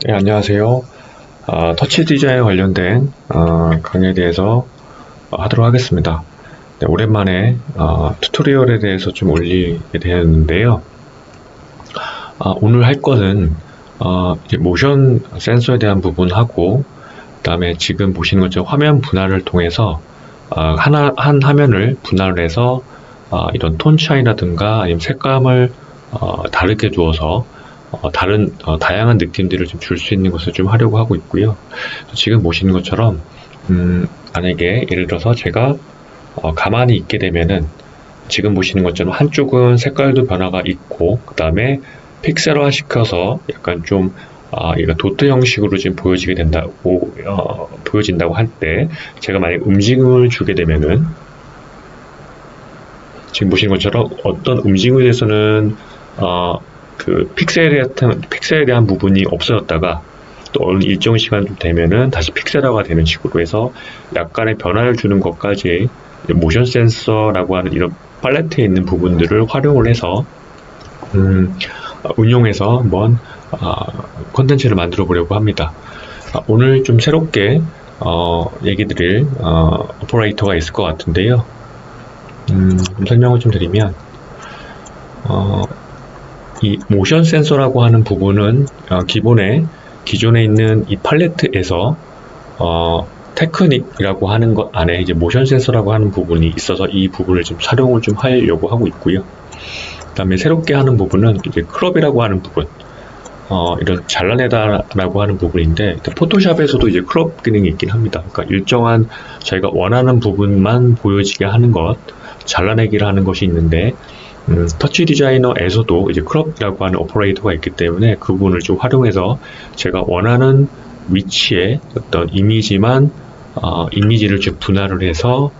네, 안녕하세요. 터치 디자인 관련된 강의에 대해서 하도록 하겠습니다. 네, 오랜만에 튜토리얼에 대해서 좀 올리게 되었는데요. 오늘 할 것은 이제 모션 센서에 대한 부분하고, 그 다음에 지금 보시는 것처럼 화면 분할을 통해서 한 화면을 분할을 해서 이런 톤 차이라든가 아니면 색감을 다르게 주어서 다양한 느낌들을 좀 줄 수 있는 것을 좀 하려고 하고 있고요. 지금 보시는 것처럼 만약에 예를 들어서 제가 가만히 있게 되면은 지금 보시는 것처럼 한쪽은 색깔도 변화가 있고, 그 다음에 픽셀화 시켜서 약간 좀 얘가 도트 형식으로 지금 보여지게 된다고 보여진다고 할 때, 제가 만약 움직임을 주게 되면은 지금 보시는 것처럼 어떤 움직임에 대해서는 그 픽셀에 대한 부분이 없어졌다가 또 어느 일정 시간 좀 되면은 다시 픽셀화가 되는 식으로 해서 약간의 변화를 주는 것까지 모션 센서라고 하는 이런 팔레트에 있는 부분들을 활용을 해서 운용해서 한번 콘텐츠를 만들어 보려고 합니다. 오늘 좀 새롭게 얘기 드릴 오퍼레이터가 있을 것 같은데요. 좀 설명을 좀 드리면 이 모션 센서라고 하는 부분은 기존에 있는 이 팔레트에서 테크닉이라고 하는 것 안에 이제 모션 센서라고 하는 부분이 있어서 이 부분을 좀 활용을 좀 하려고 하고 있고요. 그다음에 새롭게 하는 부분은 이제 크롭이라고 하는 부분, 이런 잘라내다라고 하는 부분인데, 포토샵에서도 이제 크롭 기능이 있긴 합니다. 그러니까 일정한 저희가 원하는 부분만 보여지게 하는 것, 잘라내기를 하는 것이 있는데, 터치 디자이너에서도 이제 크롭이라고 하는 오퍼레이터가 있기 때문에 그 부분을 좀 활용해서 제가 원하는 위치에 어떤 이미지를 좀 분할을 해서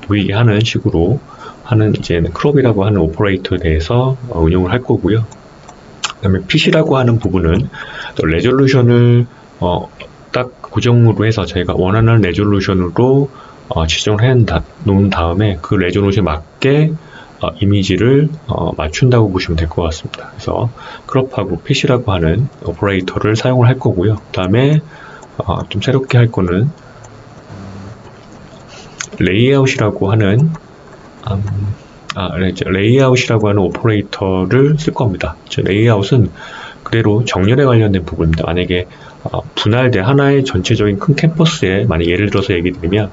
보이게 하는 식으로 하는 이제 크롭이라고 하는 오퍼레이터에 대해서 운영을 할 거고요. 그다음에 핏이라고 하는 부분은 또 레졸루션을 딱 고정으로 해서 저희가 원하는 레졸루션으로 지정을 해 놓은 다음에 그 레졸루션에 맞게 이미지를 맞춘다고 보시면 될 것 같습니다. 그래서 크롭하고 핏이라고 하는 오퍼레이터를 사용을 할 거고요. 그 다음에 좀 새롭게 할 거는 레이아웃이라고 하는 레이아웃이라고 하는 오퍼레이터를 쓸 겁니다. 레이아웃은 그대로 정렬에 관련된 부분입니다. 만약에 분할된 하나의 전체적인 큰 캠퍼스에, 만약 예를 들어서 얘기 드리면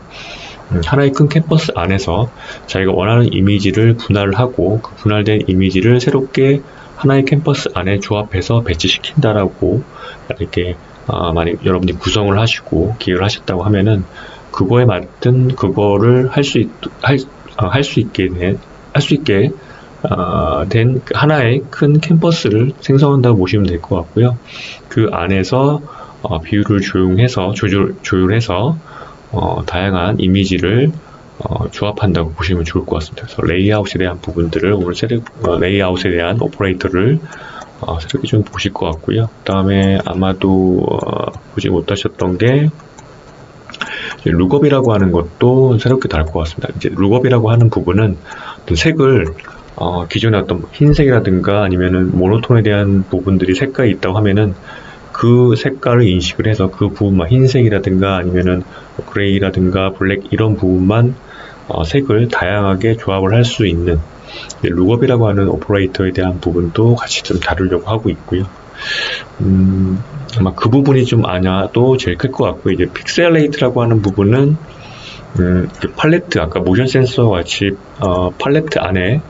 하나의 큰 캠퍼스 안에서 자기가 원하는 이미지를 분할을 하고 그 분할된 이미지를 새롭게 하나의 캠퍼스 안에 조합해서 배치시킨다라고 이렇게 만약 여러분이 구성을 하시고 기획을 하셨다고 하면은 그거에 맞든 그거를 할 수 있게 된 하나의 큰 캠퍼스를 생성한다고 보시면 될 것 같고요. 그 안에서 비율을 조율해서 다양한 이미지를 조합한다고 보시면 좋을 것 같습니다. 그래서 레이아웃에 대한 부분들을 오늘 레이아웃에 대한 오퍼레이터를 새롭게 좀 보실 것 같고요. 그 다음에 아마도 보지 못하셨던 게 룩업이라고 하는 것도 새롭게 다룰 것 같습니다. 이제 룩업이라고 하는 부분은 색을 기존의 어떤 흰색이라든가 아니면은 모노톤에 대한 부분들이 색깔이 있다고 하면은 그 색깔을 인식을 해서 그 부분만 흰색이라든가 아니면은 그레이라든가 블랙 이런 부분만 색을 다양하게 조합을 할 수 있는 룩업이라고 하는 오퍼레이터에 대한 부분도 같이 좀 다루려고 하고 있고요. 아마 그 부분이 좀 아냐도 제일 클 것 같고, 이제 픽셀레이트라고 하는 부분은 팔레트, 아까 모션 센서 같이 팔레트 안에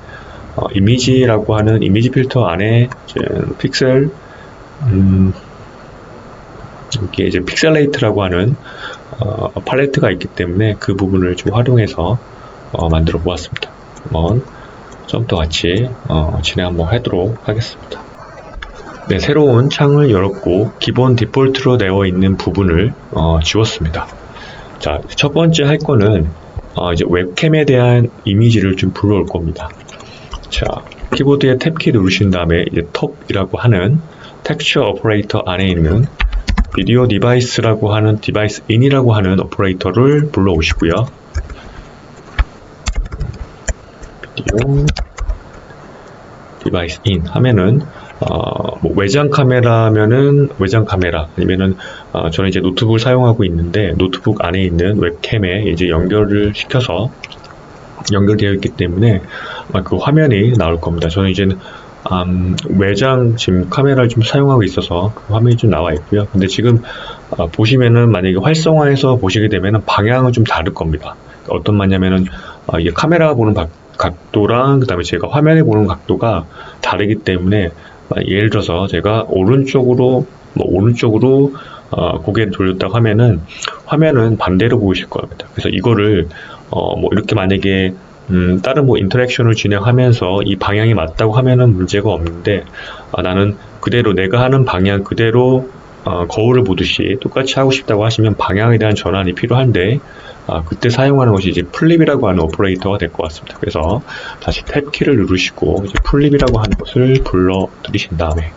이미지라고 하는 이미지 필터 안에 픽셀 이게 이제 픽셀레이트라고 하는 팔레트가 있기 때문에 그 부분을 좀 활용해서 만들어 보았습니다. 한번 좀 더 같이 진행 한번 하도록 하겠습니다. 네, 새로운 창을 열었고 기본 디폴트로 되어 있는 부분을 지웠습니다. 자, 첫 번째 할 거는 이제 웹캠에 대한 이미지를 좀 불러올 겁니다. 자, 키보드에 탭키 누르신 다음에 이제 톱이라고 하는 텍스처 오퍼레이터 안에 있는 비디오 디바이스라고 하는 디바이스 인이라고 하는 오퍼레이터를 불러오시고요. 비디오 디바이스 인 하면은 뭐 외장 카메라면은 외장 카메라, 아니면은 저는 이제 노트북을 사용하고 있는데 노트북 안에 있는 웹캠에 이제 연결을 시켜서 연결되어 있기 때문에 그 화면이 나올 겁니다. 저는 이제는 외장 지금 카메라를 좀 사용하고 있어서 그 화면이 좀 나와 있고요. 근데 지금 보시면은 만약에 활성화해서 보시게 되면은 방향은 좀 다를 겁니다. 어떤 말냐면은 이게 카메라가 보는 각도랑 그다음에 제가 화면에 보는 각도가 다르기 때문에 예를 들어서 제가 오른쪽으로 고개를 돌렸다고 하면은 화면은 반대로 보이실 겁니다. 그래서 이거를 뭐 이렇게 만약에 다른 뭐 인터랙션을 진행하면서 이 방향이 맞다고 하면은 문제가 없는데 나는 그대로 내가 하는 방향 그대로 거울을 보듯이 똑같이 하고 싶다고 하시면 방향에 대한 전환이 필요한데 그때 사용하는 것이 이제 플립이라고 하는 오퍼레이터가 될 것 같습니다. 그래서 다시 탭 키를 누르시고 이제 플립이라고 하는 것을 불러 들이신 다음에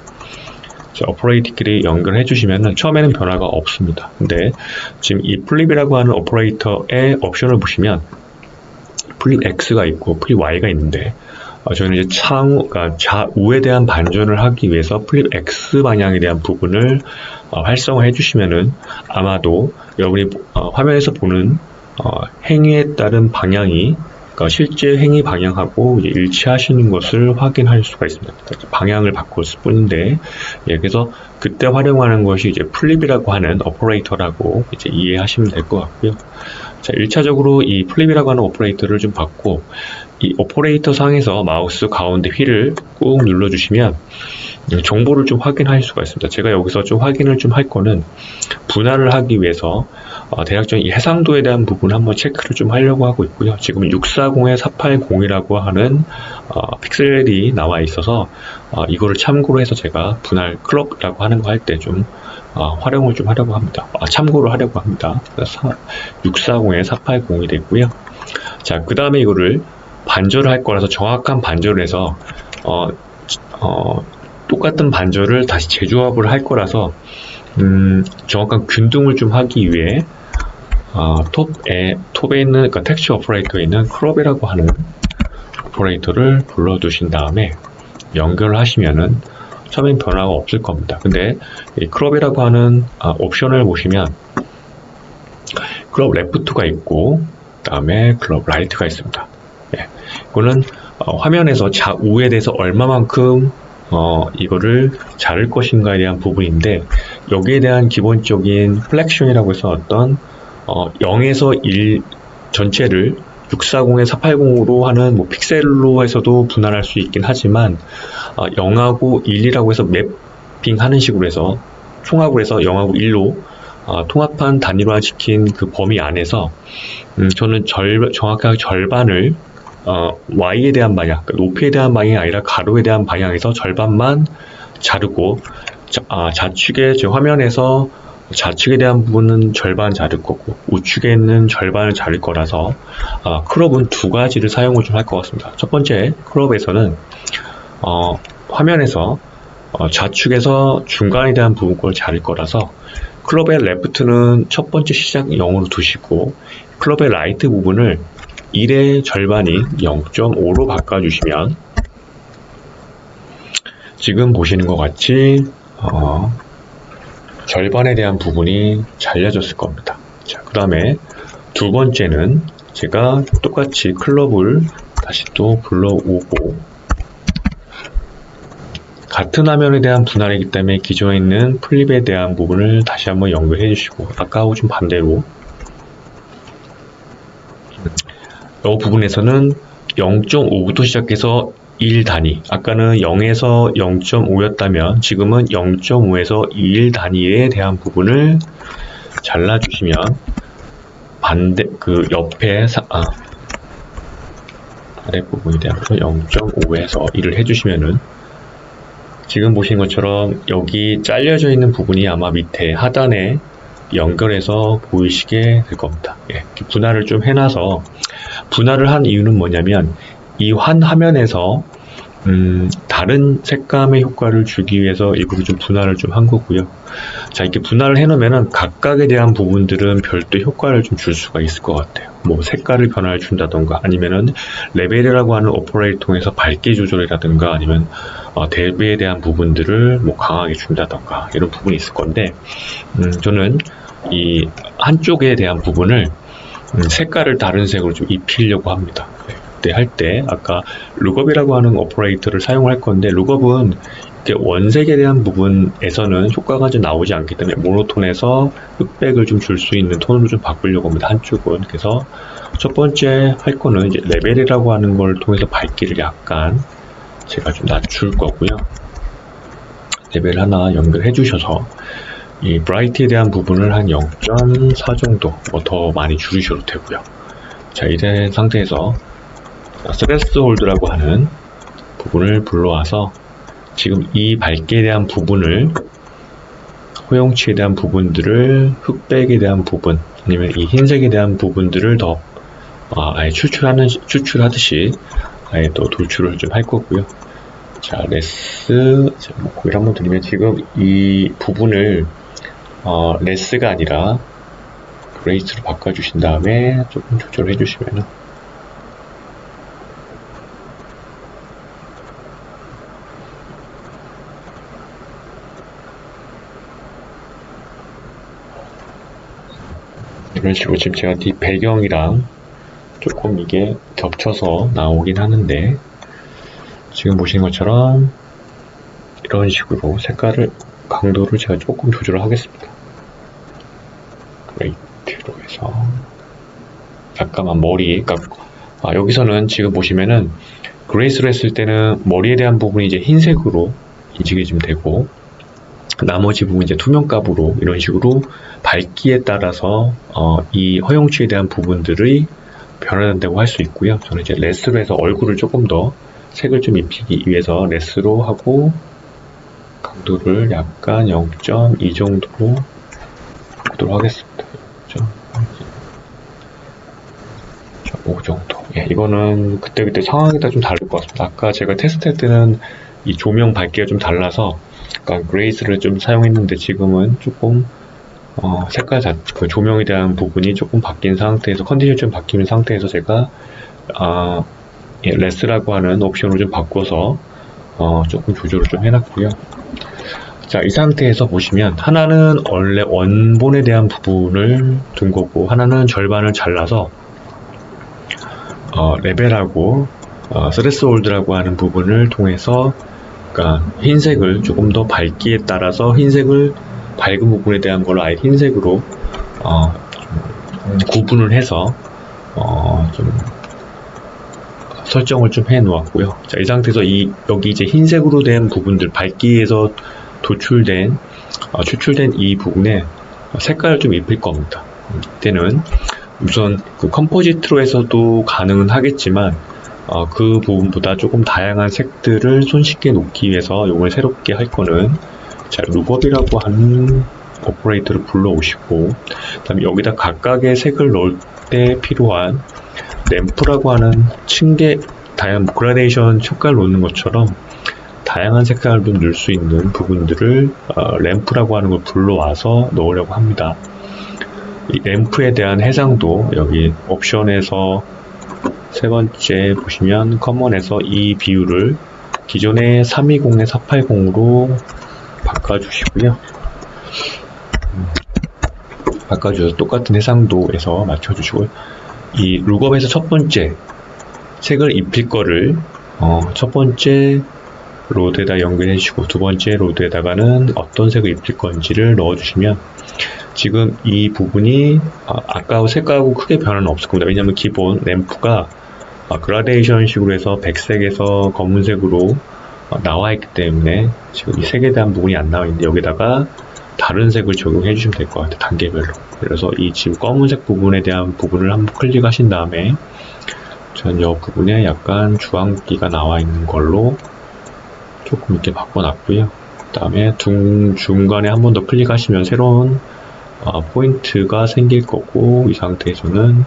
오퍼레이터 키를 연결해 주시면은 처음에는 변화가 없습니다. 근데 지금 이 플립이라고 하는 오퍼레이터의 옵션을 보시면 플립 X가 있고 플립 Y가 있는데 저희는 이제 그러니까 좌우에 대한 반전을 하기 위해서 플립 X 방향에 대한 부분을 활성화해 주시면은 아마도 여러분이 화면에서 보는 행위에 따른 방향이 그러니까 실제 행위 방향하고 이제 일치하시는 것을 확인할 수가 있습니다. 방향을 바꿨을 뿐인데, 그래서 그때 활용하는 것이 이제 플립이라고 하는 오퍼레이터라고 이제 이해하시면 될 것 같고요. 자, 1차적으로 이 플립이라고 하는 오퍼레이터를 좀 받고, 이 오퍼레이터 상에서 마우스 가운데 휠을 꾹 눌러주시면 정보를 좀 확인할 수가 있습니다. 제가 여기서 좀 확인을 좀 할 거는 분할을 하기 위해서 대략적인 이 해상도에 대한 부분 한번 체크를 좀 하려고 하고 있고요. 지금 640에 480이라고 하는 픽셀이 나와 있어서 이거를 참고로 해서 제가 분할 클럽이라고 하는 거 할 때 좀 활용을 좀 하려고 합니다. 참고로 하려고 합니다. 640에 480이 됐고요. 자, 그 다음에 이거를 반절을 할 거라서 정확한 반절을 해서 똑같은 반절을 다시 재조합을 할 거라서 정확한 균등을 좀 하기 위해 톱에 있는 그러니까 텍스처 오퍼레이터에 있는 크롭이라고 하는 오퍼레이터를 불러두신 다음에 연결을 하시면은 처음엔 변화가 없을 겁니다. 근데 이 크롭이라고 하는 옵션을 보시면 클럽 레프트가 있고 그 다음에 클럽 라이트가 있습니다. 이거는 화면에서 좌우에 대해서 얼마만큼 이거를 자를 것인가에 대한 부분인데 여기에 대한 기본적인 플렉션이라고 해서 어떤 0에서 1 전체를 640에 480으로 하는 뭐 픽셀로 해서도 분할할 수 있긴 하지만 0하고 1이라고 해서 매핑하는 식으로 해서 총합을 해서 0하고 1로 통합한 단위화 시킨 그 범위 안에서 저는 정확하게 절반을 Y에 대한 방향, 그러니까 높이에 대한 방향이 아니라 가로에 대한 방향에서 절반만 자르고 좌측에 제 화면에서 좌측에 대한 부분은 절반 자를 거고 우측에 있는 절반을 자를 거라서 크롭은 두 가지를 사용을 좀 할 것 같습니다. 첫 번째 크롭에서는 화면에서 좌측에서 중간에 대한 부분 걸 자를 거라서 클럽의 레프트는 첫 번째 시작 0으로 두시고 클럽의 라이트 부분을 1의 절반이 0.5로 바꿔주시면 지금 보시는 것 같이 절반에 대한 부분이 잘려졌을 겁니다. 자, 그 다음에 두 번째는 제가 똑같이 클럽을 다시 또 불러오고 같은 화면에 대한 분할이기 때문에 기존에 있는 플립에 대한 부분을 다시 한번 연결해 주시고 아까하고 좀 반대로 이 부분에서는 0.5부터 시작해서 1 단위, 아까는 0에서 0.5였다면 지금은 0.5에서 1 단위에 대한 부분을 잘라주시면 반대 그 옆에 아랫부분에 대한 0.5에서 1을 해주시면은 지금 보시는 것처럼 여기 잘려져 있는 부분이 아마 밑에 하단에 연결해서 보이시게 될 겁니다. 분할을 좀 해놔서 분할을 한 이유는 뭐냐면 이 한 화면에서 다른 색감의 효과를 주기 위해서 일부러 좀 분할을 좀 한 거고요. 자, 이렇게 분할을 해놓으면은 각각에 대한 부분들은 별도 효과를 좀 줄 수가 있을 것 같아요. 뭐 색깔을 변화를 준다던가 아니면은 레벨이라고 하는 오퍼레이터 통해서 밝기 조절이라든가 아니면 대비에 대한 부분들을 뭐 강하게 준다던가 이런 부분이 있을 건데, 저는 이 한쪽에 대한 부분을 색깔을 다른 색으로 좀 입히려고 합니다. 그때 할 때 아까 룩업이라고 하는 오퍼레이터를 사용할 건데, 룩업은 원색에 대한 부분에서는 효과가 좀 나오지 않기 때문에 모노톤에서 흑백을 좀 줄 수 있는 톤으로 좀 바꾸려고 합니다. 한쪽은. 그래서 첫 번째 할 거는 이제 레벨이라고 하는 걸 통해서 밝기를 약간 제가 좀 낮출 거고요. 레벨 하나 연결해 주셔서 이 브라이트에 대한 부분을 한 0.4 정도 더 많이 줄이셔도 되고요. 자, 이런 상태에서 스레스홀드라고 하는 부분을 불러와서 지금 이 밝기에 대한 부분을, 허용치에 대한 부분들을, 흑백에 대한 부분, 아니면 이 흰색에 대한 부분들을 더 아예 추출하듯이 아예 또 도출을 좀 할 거고요. 자, 레스, 고개를 한번 드리면 지금 이 부분을 레스가 아니라 그레이스로 바꿔주신 다음에 조금 조절해 주시면 이런 식으로 지금 제가 뒷 배경이랑 조금 이게 겹쳐서 나오긴 하는데, 지금 보시는 것처럼 이런 식으로 색깔을, 강도를 제가 조금 조절을 하겠습니다. 그레이트로 해서 잠깐만 머리, 그러니까 여기서는 지금 보시면은 그레이스로 했을 때는 머리에 대한 부분이 이제 흰색으로 인식이 좀 되고, 나머지 부분 이제 투명값으로 이런 식으로 밝기에 따라서 이 허용치에 대한 부분들이 변화된다고 할 수 있고요. 저는 이제 레스로 해서 얼굴을 조금 더 색을 좀 입히기 위해서 레스로 하고 강도를 약간 0.2 정도로 바꾸도록 하겠습니다. 0.5 정도. 예, 이거는 그때그때 상황에 따라 좀 다를 것 같습니다. 아까 제가 테스트할 때는 이 조명 밝기가 좀 달라서 약간 그레이스를 좀 사용했는데, 지금은 조금 색깔 그 조명에 대한 부분이 조금 바뀐 상태에서, 컨디션이 좀 바뀌는 상태에서 제가 레스라고 하는 옵션을 좀 바꿔서 조금 조절을 좀 해놨고요. 자, 이 상태에서 보시면 하나는 원래 원본에 대한 부분을 둔 거고, 하나는 절반을 잘라서 레벨하고 스레스홀드라고 하는 부분을 통해서, 그러니까 흰색을 조금 더 밝기에 따라서 흰색을, 밝은 부분에 대한 걸 아예 흰색으로 구분을 해서 좀 설정을 좀 해 놓았고요. 자, 이 상태에서 여기 이제 흰색으로 된 부분들, 밝기에서 추출된 이 부분에 색깔을 좀 입힐 겁니다. 이때는 우선 그 컴포지트로 해서도 가능은 하겠지만, 그 부분보다 조금 다양한 색들을 손쉽게 놓기 위해서 이걸 새롭게 할 거는, 자, 룩업이라고 하는 오퍼레이터를 불러오시고, 그 다음에 여기다 각각의 색을 넣을 때 필요한 램프라고 하는 층계, 다양한 그라데이션 효과를 놓는 것처럼 다양한 색깔을 좀 넣을 수 있는 부분들을 램프라고 하는 걸 불러와서 넣으려고 합니다. 이 램프에 대한 해상도 여기 옵션에서 세 번째 보시면 커먼에서 이 비율을 기존의 320에 480으로 바꿔주시고요. 바꿔주셔서 똑같은 해상도에서 맞춰주시고요. 이 룩업에서 첫 번째 색을 입힐 거를 첫 번째 로드에다 연결해 주시고, 두 번째 로드에다가는 어떤 색을 입힐 건지를 넣어 주시면, 지금 이 부분이 아까 색깔하고 크게 변화는 없을 겁니다. 왜냐하면 기본 램프가 그라데이션 식으로 해서 백색에서 검은색으로 나와 있기 때문에 지금 이 색에 대한 부분이 안 나와 있는데, 여기다가 다른 색을 적용해 주시면 될 것 같아요. 단계별로. 그래서 이 지금 검은색 부분에 대한 부분을 한번 클릭하신 다음에, 전 이 부분에 약간 주황기가 나와 있는 걸로 조금 이렇게 바꿔놨고요. 그 다음에 중간에 한 번 더 클릭하시면 새로운 포인트가 생길 거고, 이 상태에서는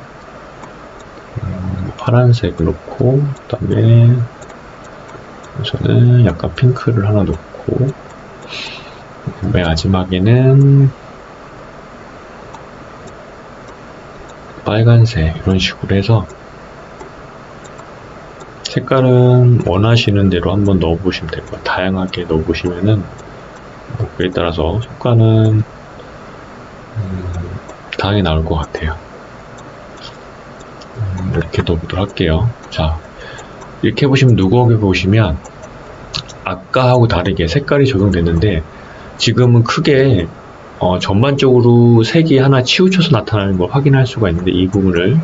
파란색을 놓고, 그 다음에 저는 약간 핑크를 하나 놓고, 맨 마지막에는 빨간색, 이런 식으로 해서 색깔은 원하시는 대로 한번 넣어보시면 될 것 같아요. 다양하게 넣어보시면은 그에 따라서 효과는 다양히 나올 것 같아요. 이렇게 넣어보도록 할게요. 자, 이렇게 해보시면 누구에게 보시면 아까하고 다르게 색깔이 적용됐는데 지금은 크게 전반적으로 색이 하나 치우쳐서 나타나는 걸 확인할 수가 있는데 이 부분을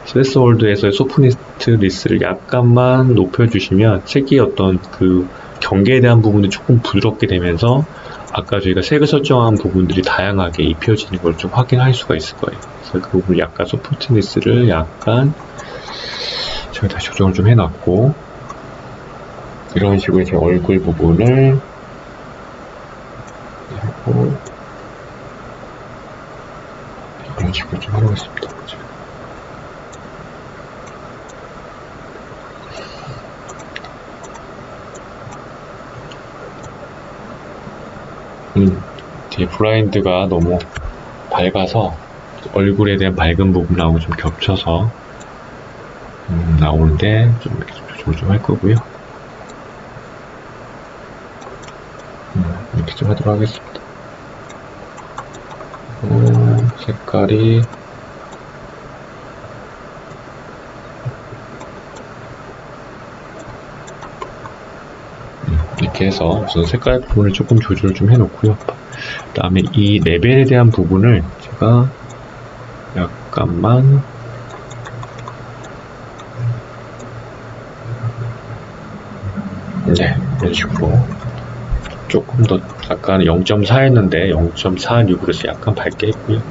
스웨스월드에서의 소프니스트 리스를 약간만 높여주시면 색이 어떤 그 경계에 대한 부분이 조금 부드럽게 되면서 아까 저희가 색을 설정한 부분들이 다양하게 입혀지는 걸 좀 확인할 수가 있을 거예요. 그래서 그 부분을 약간 소프트니스를 약간 제가 다시 조정을 좀 해놨고 이런 식으로 제 얼굴 부분을 하고 이런 식으로 좀 해보겠습니다. 뒤에 블라인드가 너무 밝아서 얼굴에 대한 밝은 부분하고 좀 겹쳐서 나오는데 좀 이렇게 좀 조절 좀 할 거고요. 이렇게 좀 하도록 하겠습니다. 색깔이 이렇게 해서 우선 색깔 부분을 조금 조절을 좀 해놓고요. 그 다음에 이 레벨에 대한 부분을 제가 약간만 이런 식으로 조금 더 아까는 0.4 했는데 0.46으로 약간 밝게 했고요.